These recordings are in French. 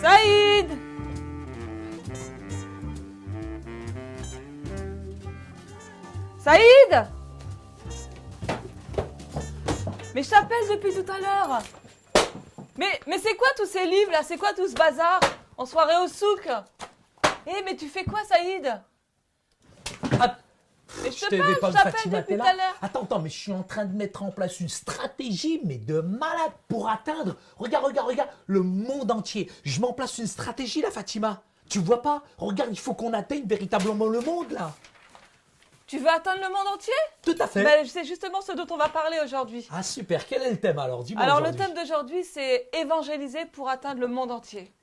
Saïd! Saïd! Mais je t'appelle depuis tout à l'heure. Mais c'est quoi tous ces livres là? C'est quoi tout ce bazar? En soirée au souk? Eh mais tu fais quoi Saïd? Ah, Mais je t'avais pas je vu, t'appelle Fatima, depuis t'es tout là. à l'heure. Attends, mais je suis en train de mettre en place une stratégie, mais de malade, pour atteindre, regarde, le monde entier. Je mets en place une stratégie là, Fatima. Tu vois pas? Regarde, il faut qu'on atteigne véritablement le monde là. Tu veux atteindre le monde entier? Tout à fait. Ben, c'est justement ce dont on va parler aujourd'hui. Ah super, quel est le thème alors? Dis-moi Alors le aujourd'hui. thème d'aujourd'hui c'est évangéliser pour atteindre le monde entier.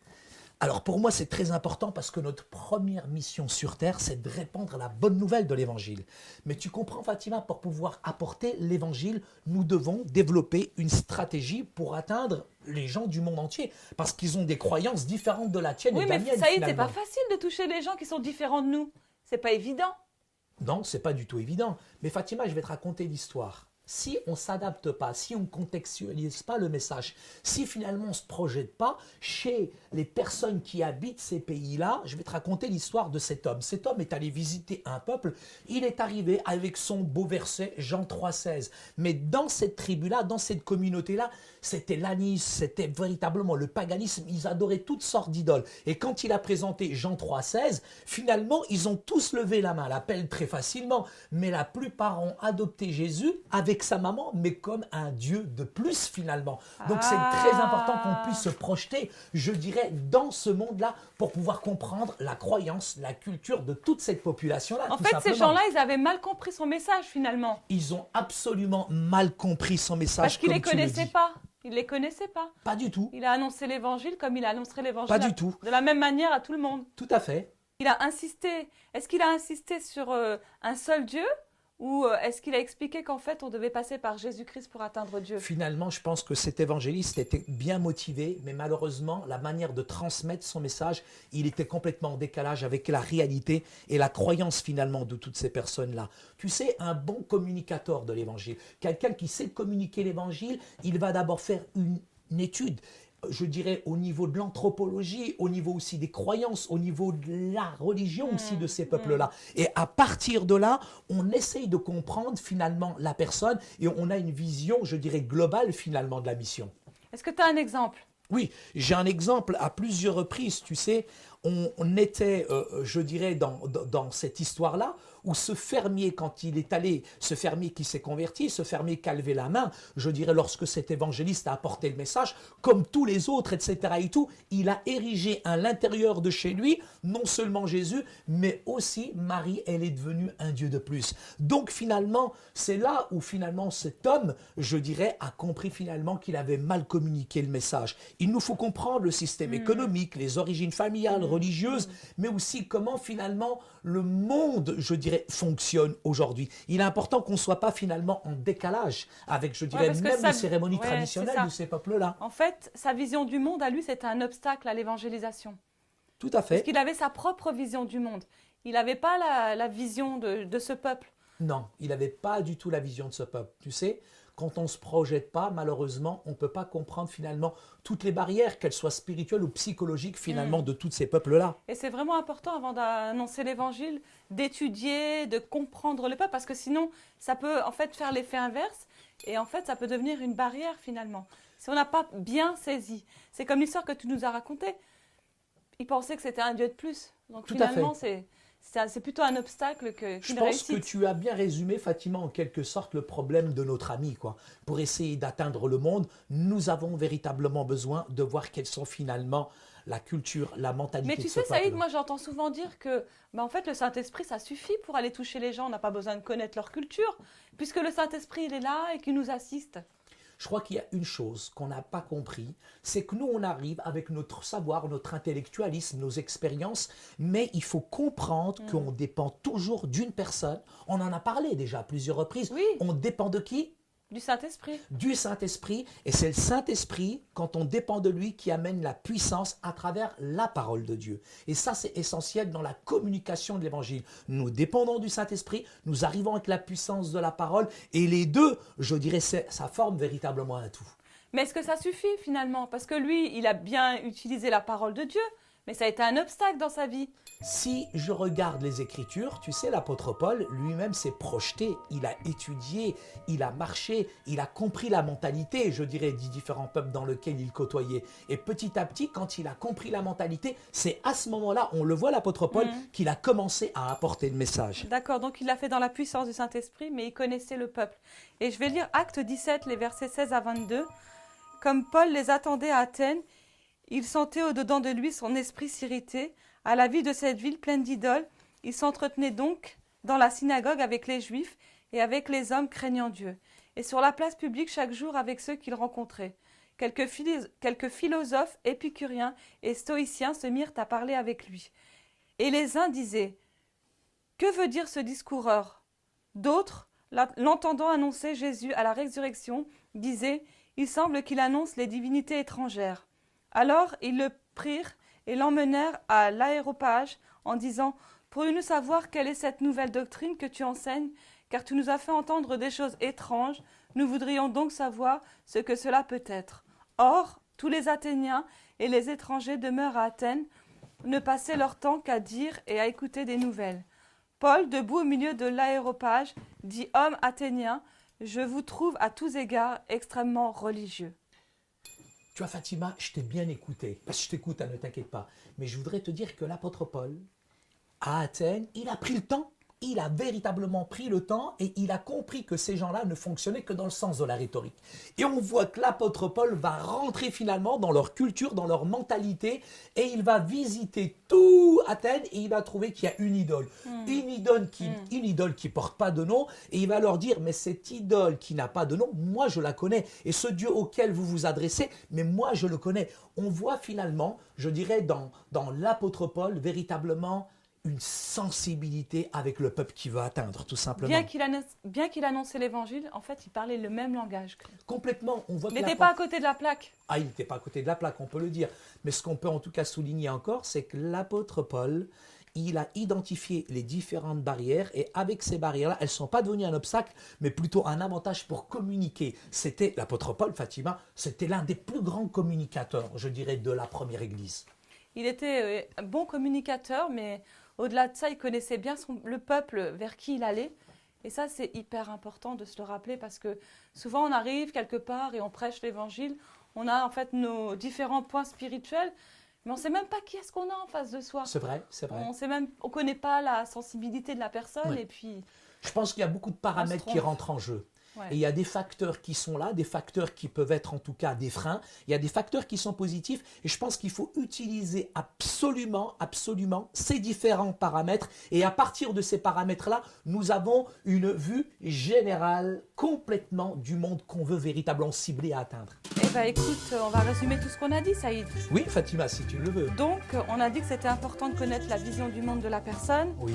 Alors pour moi, c'est très important parce que notre première mission sur Terre, c'est de répandre la bonne nouvelle de l'Évangile. Mais tu comprends, Fatima, pour pouvoir apporter l'Évangile, nous devons développer une stratégie pour atteindre les gens du monde entier. Parce qu'ils ont des croyances différentes de la tienne Oui et de la mais mienne, Saïd, c'est finalement. pas facile de toucher les gens qui sont différents de nous. C'est pas évident. Non, c'est pas du tout évident. Mais Fatima, je vais te raconter l'histoire. Si on ne s'adapte pas, si on ne contextualise pas le message, si finalement on ne se projette pas chez les personnes qui habitent ces pays-là, je vais te raconter l'histoire de cet homme. Cet homme est allé visiter un peuple, il est arrivé avec son beau verset Jean 3,16. Mais dans cette tribu-là, dans cette communauté-là, c'était l'anisme, c'était véritablement le paganisme, ils adoraient toutes sortes d'idoles. Et quand il a présenté Jean 3,16, finalement, ils ont tous levé la main, l'appellent très facilement, mais la plupart ont adopté Jésus avec sa maman, mais comme un Dieu de plus finalement. Donc c'est très important qu'on puisse se projeter, je dirais, dans ce monde-là pour pouvoir comprendre la croyance, la culture de toute cette population-là. En tout fait, simplement. ces gens-là, ils avaient mal compris son message finalement. Ils ont absolument mal compris son message. Parce qu'ils comme les tu le connaissaient dis. pas. Ils les connaissaient pas. Pas du tout. Il a annoncé l'évangile comme il annoncerait l'évangile. Pas du tout. De la même manière à tout le monde. Tout à fait. Il a insisté. Est-ce qu'il a insisté sur un seul Dieu? Ou est-ce qu'il a expliqué qu'en fait, on devait passer par Jésus-Christ pour atteindre Dieu? Finalement, je pense que cet évangéliste était bien motivé, mais malheureusement, la manière de transmettre son message, il était complètement en décalage avec la réalité et la croyance finalement de toutes ces personnes-là. Tu sais, un bon communicateur de l'évangile, quelqu'un qui sait communiquer l'évangile, il va d'abord faire une étude. Je dirais au niveau de l'anthropologie, au niveau aussi des croyances, au niveau de la religion aussi de ces peuples-là. Et à partir de là, on essaye de comprendre finalement la personne et on a une vision, je dirais, globale finalement de la mission. Est-ce que tu as un exemple? Oui, j'ai un exemple à plusieurs reprises, tu sais, on était, je dirais, dans cette histoire-là, où ce fermier, quand il est allé, ce fermier qui s'est converti, ce fermier qui a levé la main, je dirais, lorsque cet évangéliste a apporté le message, comme tous les autres, etc. et tout, il a érigé à l'intérieur de chez lui, non seulement Jésus, mais aussi Marie, elle est devenue un Dieu de plus. Donc finalement, c'est là où finalement cet homme, je dirais, a compris finalement qu'il avait mal communiqué le message. Il nous faut comprendre le système économique, les origines familiales, religieuses, mais aussi comment finalement le monde, je dirais, fonctionne aujourd'hui. Il est important qu'on ne soit pas finalement en décalage avec, je dirais, parce que même ça- les cérémonies ouais, traditionnelles c'est ça. de ces peuples-là. En fait, sa vision du monde, à lui, c'était un obstacle à l'évangélisation. Tout à Parce fait. qu'il avait sa propre vision du monde. Il n'avait pas la vision de ce peuple. Non, il n'avait pas du tout la vision de ce peuple. Tu sais, quand on ne se projette pas, malheureusement, on ne peut pas comprendre finalement toutes les barrières, qu'elles soient spirituelles ou psychologiques finalement, de tous ces peuples-là. Et c'est vraiment important, avant d'annoncer l'évangile, d'étudier, de comprendre le peuple, parce que sinon, ça peut en fait faire l'effet inverse, et en fait, ça peut devenir une barrière finalement. Si on n'a pas bien saisi. C'est comme l'histoire que tu nous as racontée. Il pensait que c'était un Dieu de plus. Donc Tout à finalement, fait. c'est plutôt un obstacle Je qu'une pense réussite. que tu as bien résumé, Fatima, en quelque sorte, le problème de notre ami, quoi. Pour essayer d'atteindre le monde, nous avons véritablement besoin de voir quelles sont finalement la culture, la mentalité Mais de tu ce sais, Saïd, peuple. moi j'entends souvent dire que en fait, le Saint-Esprit, ça suffit pour aller toucher les gens. On n'a pas besoin de connaître leur culture, puisque le Saint-Esprit, il est là et qu'il nous assiste. Je crois qu'il y a une chose qu'on n'a pas compris, c'est que nous, on arrive avec notre savoir, notre intellectualisme, nos expériences, mais il faut comprendre qu'on dépend toujours d'une personne. On en a parlé déjà à plusieurs reprises. Oui. On dépend de qui? Du Saint-Esprit. Du Saint-Esprit, et c'est le Saint-Esprit, quand on dépend de lui, qui amène la puissance à travers la parole de Dieu. Et ça, c'est essentiel dans la communication de l'Évangile. Nous dépendons du Saint-Esprit, nous arrivons avec la puissance de la parole, et les deux, je dirais, ça forme véritablement un tout. Mais est-ce que ça suffit finalement? Parce que lui, il a bien utilisé la parole de Dieu, mais ça a été un obstacle dans sa vie. Si je regarde les Écritures, tu sais, l'apôtre Paul lui-même s'est projeté, il a étudié, il a marché, il a compris la mentalité, je dirais, des différents peuples dans lesquels il côtoyait. Et petit à petit, quand il a compris la mentalité, c'est à ce moment-là, on le voit, l'apôtre Paul, qu'il a commencé à apporter le message. D'accord, donc il l'a fait dans la puissance du Saint-Esprit, mais il connaissait le peuple. Et je vais lire Acte 17, les versets 16 à 22. Comme Paul les attendait à Athènes, il sentait au-dedans de lui son esprit s'irriter. À la vue de cette ville pleine d'idoles, il s'entretenait donc dans la synagogue avec les Juifs et avec les hommes craignant Dieu, et sur la place publique chaque jour avec ceux qu'il rencontrait. Quelques philosophes épicuriens et stoïciens se mirent à parler avec lui. Et les uns disaient « Que veut dire ce discoureur ?» D'autres, l'entendant annoncer Jésus à la résurrection, disaient « Il semble qu'il annonce les divinités étrangères. » Alors ils le prirent et l'emmenèrent à l'aéropage en disant « Pourrions-nous savoir quelle est cette nouvelle doctrine que tu enseignes, car tu nous as fait entendre des choses étranges, nous voudrions donc savoir ce que cela peut être. » Or, tous les Athéniens et les étrangers demeurent à Athènes, ne passaient leur temps qu'à dire et à écouter des nouvelles. Paul, debout au milieu de l'aéropage, dit « Hommes athéniens, je vous trouve à tous égards extrêmement religieux. » Tu vois, Fatima, je t'ai bien écouté. Parce que je t'écoute, hein, ne t'inquiète pas. Mais je voudrais te dire que l'apôtre Paul, à Athènes, il a pris le temps. Il a véritablement pris le temps et il a compris que ces gens-là ne fonctionnaient que dans le sens de la rhétorique. Et on voit que l'apôtre Paul va rentrer finalement dans leur culture, dans leur mentalité et il va visiter tout Athènes et il va trouver qu'il y a une idole. Une idole qui porte pas de nom et il va leur dire mais cette idole qui n'a pas de nom, moi je la connais. Et ce Dieu auquel vous vous adressez, mais moi je le connais. On voit finalement, je dirais dans l'apôtre Paul véritablement une sensibilité avec le peuple qu'il veut atteindre, tout simplement. Bien qu'il annonçait l'évangile, en fait, il parlait le même langage. Complètement. On voit il n'était pas à côté de la plaque. Ah, il n'était pas à côté de la plaque, on peut le dire. Mais ce qu'on peut en tout cas souligner encore, c'est que l'apôtre Paul, il a identifié les différentes barrières et avec ces barrières-là, elles ne sont pas devenues un obstacle, mais plutôt un avantage pour communiquer. C'était l'apôtre Paul, Fatima, c'était l'un des plus grands communicateurs, je dirais, de la première église. Il était un bon communicateur, mais au-delà de ça, il connaissait bien le peuple vers qui il allait. Et ça, c'est hyper important de se le rappeler parce que souvent, on arrive quelque part et on prêche l'évangile. On a en fait nos différents points spirituels, mais on ne sait même pas qui est-ce qu'on a en face de soi. C'est vrai, c'est vrai. On connaît pas la sensibilité de la personne. Oui. Et puis, je pense qu'il y a beaucoup de paramètres qui rentrent en jeu. Ouais. Et il y a des facteurs qui sont là, des facteurs qui peuvent être en tout cas des freins. Il y a des facteurs qui sont positifs et je pense qu'il faut utiliser absolument ces différents paramètres. Et à partir de ces paramètres-là, nous avons une vue générale complètement du monde qu'on veut véritablement cibler et atteindre. Eh bien écoute, on va résumer tout ce qu'on a dit, Saïd. Oui, Fatima, si tu le veux. Donc, on a dit que c'était important de connaître la vision du monde de la personne. Oui.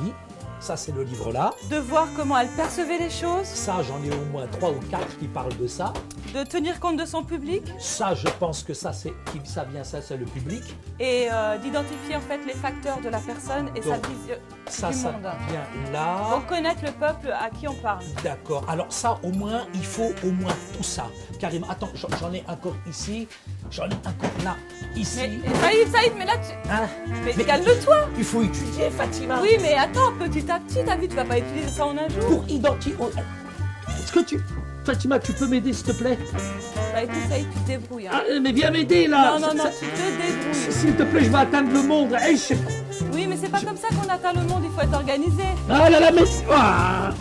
Ça, c'est le livre-là. De voir comment elle percevait les choses. Ça, j'en ai au moins 3 ou 4 qui parlent de ça. De tenir compte de son public. Ça, je pense que ça, c'est le public. Et d'identifier en fait les facteurs de la personne et donc, sa vision du monde. Ça vient là. Donc connaître le peuple à qui on parle. D'accord. Alors ça, au moins, il faut au moins tout ça. Carrément. Attends, j'en ai encore ici. J'en ai encore là. Ici. Mais Saïd, mais là, mais calme-toi. Il faut étudier, Fatima. Oui, mais attends, petit à petit, t'as vu, tu vas pas utiliser ça en un jour. Pour identifier... Est-ce que Fatima, tu peux m'aider, s'il te plaît? Bah écoute, Saïd, tu te débrouilles. Hein. Ah, mais viens m'aider, là. Non, tu te débrouilles. S'il te plaît, je vais atteindre le monde. Oui, mais c'est pas comme ça qu'on atteint le monde, il faut être organisé. Ah là là, mais... Ah